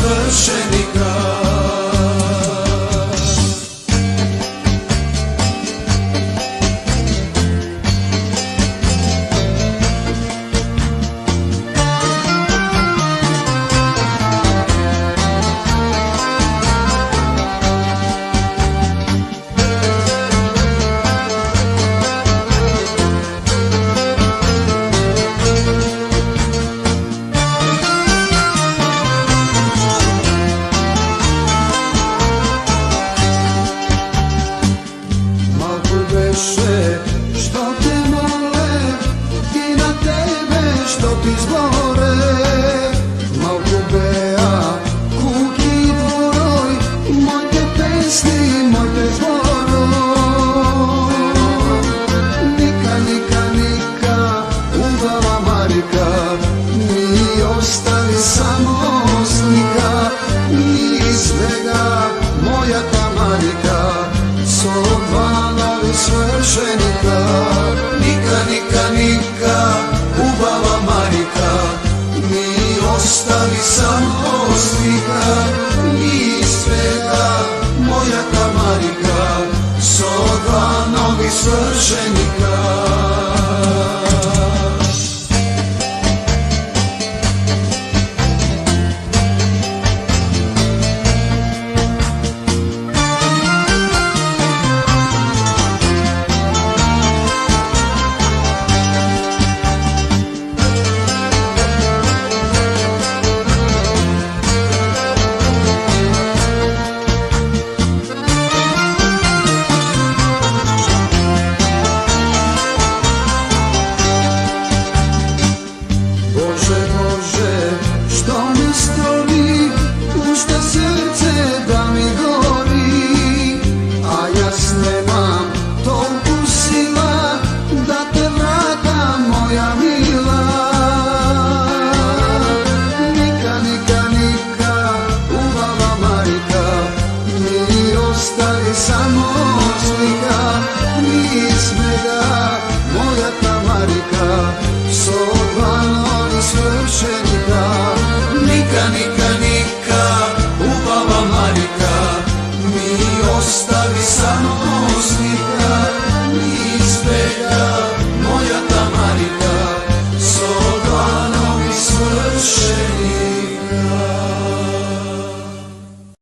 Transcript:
свршеника. Што те моле и на тебе што ти зборе, малку беа куки и дворој, моите песни, моите зборој. Ника, ника, ника, убава Марика, ми остави само слика, ми избега мојата Марика, со два нови свршеника. Ника, ника, ника, убава Марика, ми остави само слика, ми свега мојата Марика, со два нови свршеника. Што ми стори, пушта срце да ми гори, а јас немам толку сила да те вратам, моја мила. Ника, ника, ника, убава Марика, ми остави само слика, ми смега мојата Марика, со два нови свршеника.